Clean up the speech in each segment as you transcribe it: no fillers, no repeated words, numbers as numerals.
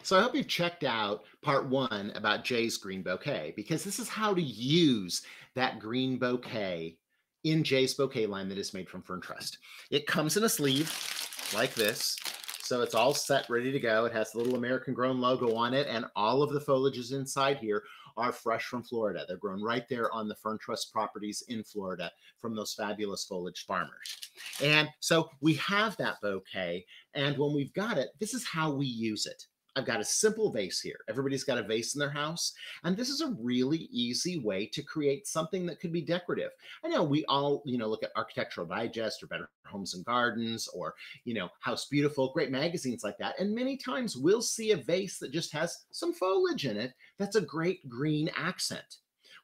So I hope you've checked out part one about Jay's Green Bouquet, because this is how to use that green bouquet in Jay's bouquet line that is made from FernTrust. It comes in a sleeve like this. So it's all set, ready to go. It has the little American grown logo on it, and all of the foliages inside here are fresh from Florida. They're grown right there on the FernTrust properties in Florida from those fabulous foliage farmers. And so we have that bouquet, and when we've got it, this is how we use it. I've got a simple vase here. Everybody's got a vase in their house. And this is a really easy way to create something that could be decorative. I know we all, look at Architectural Digest or Better Homes and Gardens or, House Beautiful, great magazines like that. And many times we'll see a vase that just has some foliage in it. That's a great green accent.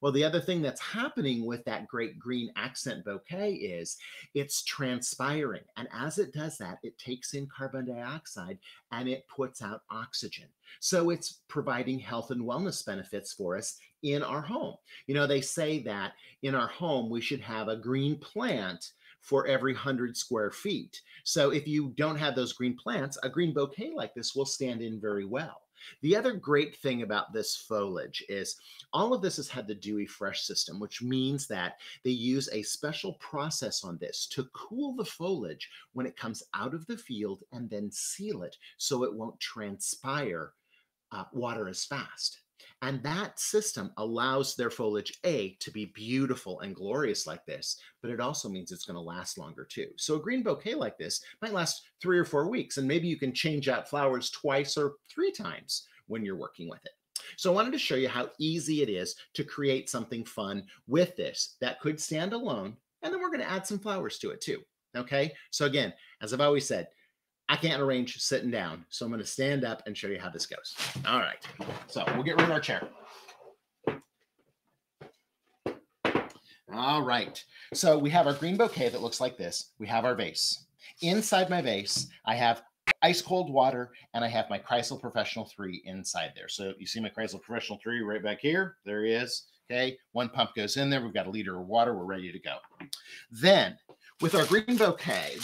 Well, the other thing that's happening with that great green accent bouquet is it's transpiring. And as it does that, it takes in carbon dioxide and it puts out oxygen. So it's providing health and wellness benefits for us in our home. They say that in our home, we should have a green plant for every 100 square feet. So if you don't have those green plants, a green bouquet like this will stand in very well. The other great thing about this foliage is all of this has had the dewy fresh system, which means that they use a special process on this to cool the foliage when it comes out of the field and then seal it so it won't transpire water as fast. And that system allows their foliage, to be beautiful and glorious like this, but it also means it's going to last longer too. So a green bouquet like this might last 3 or 4 weeks, and maybe you can change out flowers twice or 3 times when you're working with it. So I wanted to show you how easy it is to create something fun with this that could stand alone, and then we're going to add some flowers to it too. Okay, so again, as I've always said, I can't arrange sitting down, so I'm going to stand up and show you how this goes. All right, so we'll get rid of our chair. All right, so we have our green bouquet that looks like this. We have our vase. Inside my vase, I have ice cold water, and I have my Chrysler Professional 3 inside there. So you see my Chrysler Professional 3 right back here. There he is. Okay, 1 pump goes in there. We've got a liter of water. We're ready to go. Then with our green bouquet,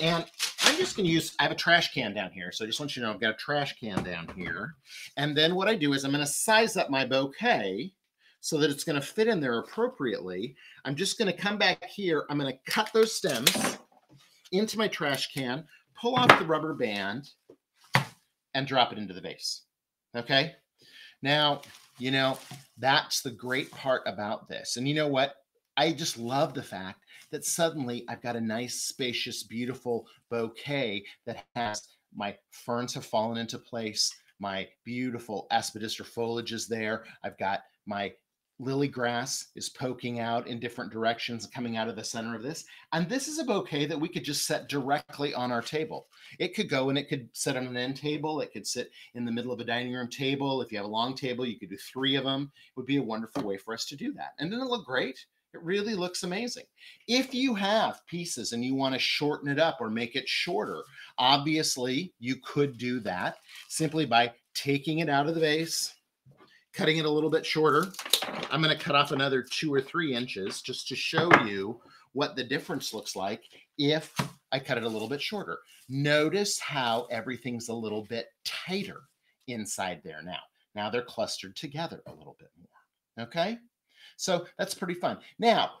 and I'm just going to use, I have a trash can down here. So I just want you to know I've got a trash can down here. And then what I do is I'm going to size up my bouquet so that it's going to fit in there appropriately. I'm just going to come back here. I'm going to cut those stems into my trash can, pull off the rubber band, and drop it into the vase. Okay? Now, that's the great part about this. And you know what? I just love the fact that suddenly I've got a nice, spacious, beautiful bouquet that has my ferns have fallen into place. My beautiful aspidistra foliage is there. I've got my lily grass is poking out in different directions and coming out of the center of this. And this is a bouquet that we could just set directly on our table. It could go and it could sit on an end table. It could sit in the middle of a dining room table. If you have a long table, you could do 3 of them. It would be a wonderful way for us to do that. And then it'll look great. It really looks amazing. If you have pieces and you want to shorten it up or make it shorter, obviously you could do that simply by taking it out of the vase, cutting it a little bit shorter. I'm going to cut off another 2 or 3 inches just to show you what the difference looks like if I cut it a little bit shorter. Notice how everything's a little bit tighter inside there now. Now they're clustered together a little bit more. Okay? So that's pretty fun. Now,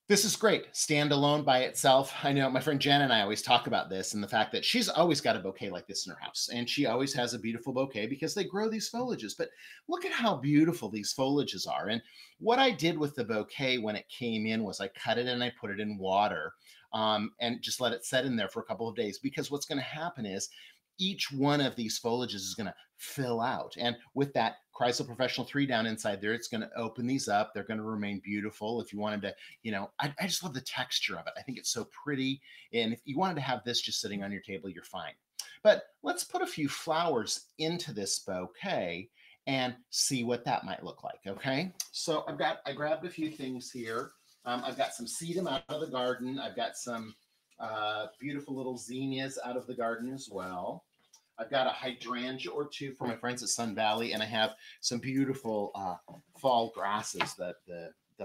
this is great, standalone by itself. I know my friend Jen and I always talk about this and the fact that she's always got a bouquet like this in her house. And she always has a beautiful bouquet because they grow these foliages. But look at how beautiful these foliages are. And what I did with the bouquet when it came in was I cut it and I put it in water and just let it set in there for a couple of days. Because what's going to happen is each one of these foliages is going to fill out. And with that Chrysler Professional 3 down inside there, it's going to open these up. They're going to remain beautiful. If you wanted to, I just love the texture of it. I think it's so pretty. And if you wanted to have this just sitting on your table, you're fine. But let's put a few flowers into this bouquet and see what that might look like. Okay. So I grabbed a few things here. I've got some sedum out of the garden. I've got some beautiful little zinnias out of the garden as well. I've got a hydrangea or 2 for my friends at Sun Valley, and I have some beautiful fall grasses, the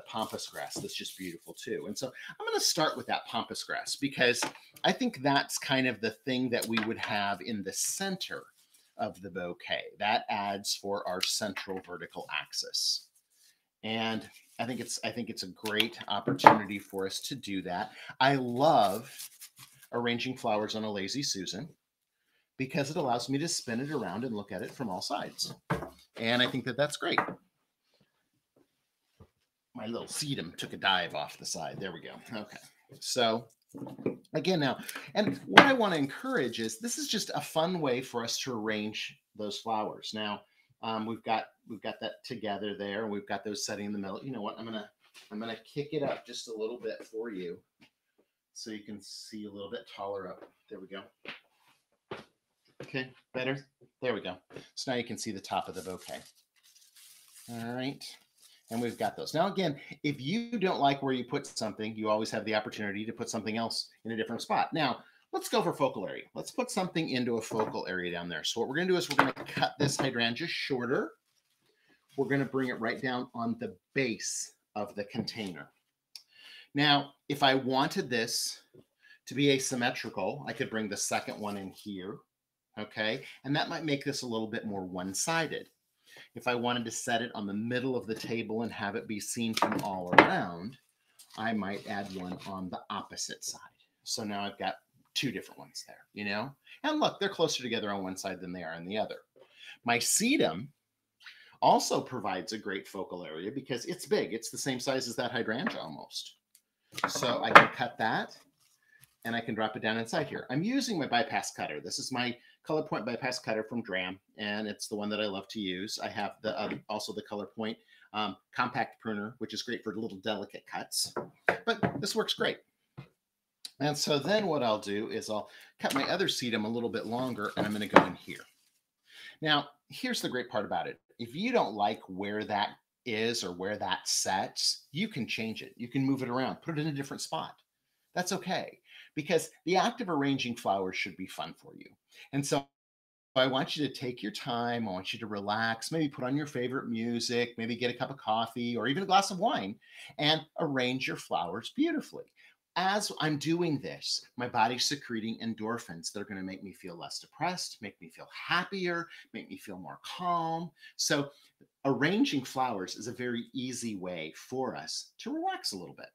pampas grass that's just beautiful too. And so I'm going to start with that pampas grass because I think that's kind of the thing that we would have in the center of the bouquet. That adds for our central vertical axis. And I think it's a great opportunity for us to do that. I love arranging flowers on a Lazy Susan because it allows me to spin it around and look at it from all sides. And I think that that's great. My little sedum took a dive off the side. There we go. Okay. So again now, and what I want to encourage is this is just a fun way for us to arrange those flowers. Now, we've got that together there, and we've got those setting in the middle. You know what? I'm gonna kick it up just a little bit for you, so you can see a little bit taller up. There we go. Okay, better. There we go. So now you can see the top of the bouquet. All right. And we've got those. Now, again, if you don't like where you put something, you always have the opportunity to put something else in a different spot. Now, let's go for focal area. Let's put something into a focal area down there. So what we're going to do is we're going to cut this hydrangea shorter. We're going to bring it right down on the base of the container. Now, if I wanted this to be asymmetrical, I could bring the second one in here, okay? And that might make this a little bit more one-sided. If I wanted to set it on the middle of the table and have it be seen from all around, I might add one on the opposite side. So now I've got two different ones there, you know? And look, they're closer together on one side than they are on the other. My sedum also provides a great focal area because it's big. It's the same size as that hydrangea almost. So I can cut that and I can drop it down inside here. I'm using my bypass cutter. This is my Color Point bypass cutter from Dram, and it's the one that I love to use. I have the also the Color Point compact pruner, which is great for little delicate cuts, but this works great. And so then what I'll do is I'll cut my other sedum a little bit longer, and I'm going to go in here. Now, here's the great part about it. If you don't like where that is or where that sets, you can change it. You can move it around, put it in a different spot. That's okay, because the act of arranging flowers should be fun for you. And so I want you to take your time. I want you to relax, maybe put on your favorite music, maybe get a cup of coffee or even a glass of wine and arrange your flowers beautifully. As I'm doing this, my body's secreting endorphins that are going to make me feel less depressed, make me feel happier, make me feel more calm. So arranging flowers is a very easy way for us to relax a little bit.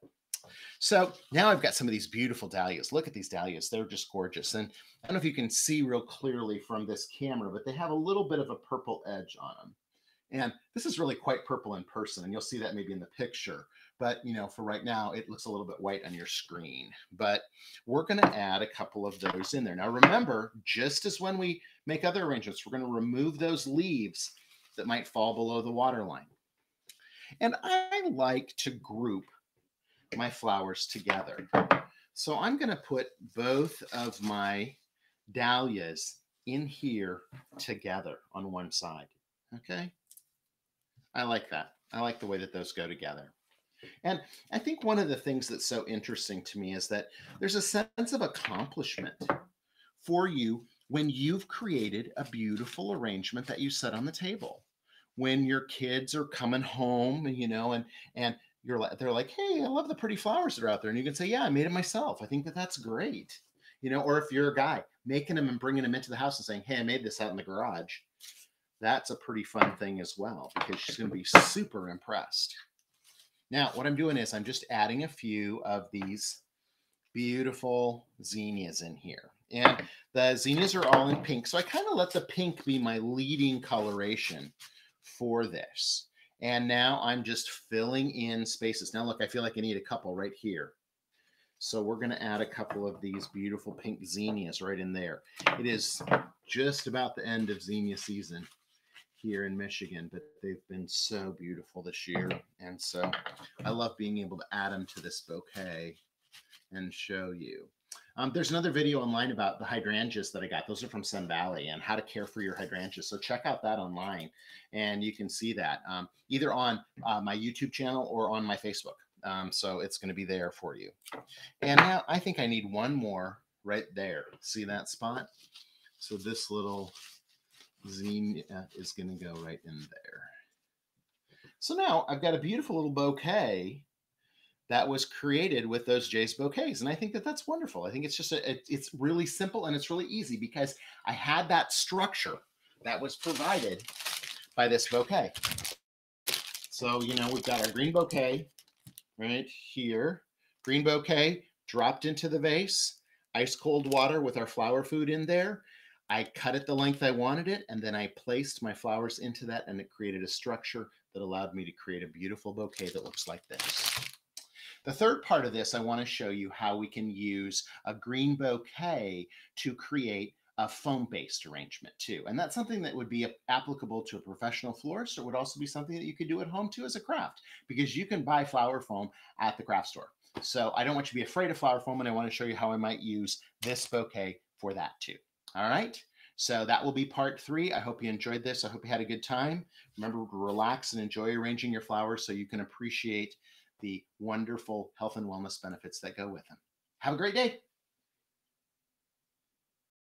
So now I've got some of these beautiful dahlias. Look at these dahlias. They're just gorgeous. And I don't know if you can see real clearly from this camera, but they have a little bit of a purple edge on them. And this is really quite purple in person. And you'll see that maybe in the picture. But, you know, for right now, it looks a little bit white on your screen. But we're going to add a couple of those in there. Now, remember, just as when we make other arrangements, we're going to remove those leaves that might fall below the waterline. And I like to group my flowers together. So I'm going to put both of my dahlias in here together on one side. Okay. I like that. I like the way that those go together. And I think one of the things that's so interesting to me is that there's a sense of accomplishment for you when you've created a beautiful arrangement that you set on the table. When your kids are coming home, you know, and they're like, hey, I love the pretty flowers that are out there. And you can say, yeah, I made it myself. I think that that's great. You know, or if you're a guy making them and bringing them into the house and saying, hey, I made this out in the garage. That's a pretty fun thing as well, because she's going to be super impressed. Now, what I'm doing is I'm just adding a few of these beautiful zinnias in here. And the zinnias are all in pink. So I kind of let the pink be my leading coloration for this. And now I'm just filling in spaces. Now, look, I feel like I need a couple right here. So we're going to add a couple of these beautiful pink zinnias right in there. It is just about the end of zinnia season here in Michigan, but they've been so beautiful this year. And so I love being able to add them to this bouquet and show you. There's another video online about the hydrangeas that I got. Those are from Sun Valley and how to care for your hydrangeas. So check out that online and you can see that either on my YouTube channel or on my Facebook. So it's going to be there for you. And now I think I need one more right there. See that spot? So this little zinnia is going to go right in there. So now I've got a beautiful little bouquet that was created with those Jay's bouquets. And I think that that's wonderful. I think it's just, it's really simple and it's really easy because I had that structure that was provided by this bouquet. So, you know, we've got our green bouquet right here. Green bouquet dropped into the vase, ice cold water with our flower food in there. I cut it the length I wanted it, and then I placed my flowers into that, and it created a structure that allowed me to create a beautiful bouquet that looks like this. The third part of this, I want to show you how we can use a green bouquet to create a foam-based arrangement too. And that's something that would be applicable to a professional florist, or would also be something that you could do at home too as a craft, because you can buy flower foam at the craft store. So I don't want you to be afraid of flower foam, and I want to show you how I might use this bouquet for that too. All right. So that will be part 3. I hope you enjoyed this. I hope you had a good time. Remember to relax and enjoy arranging your flowers so you can appreciate the wonderful health and wellness benefits that go with them. Have a great day.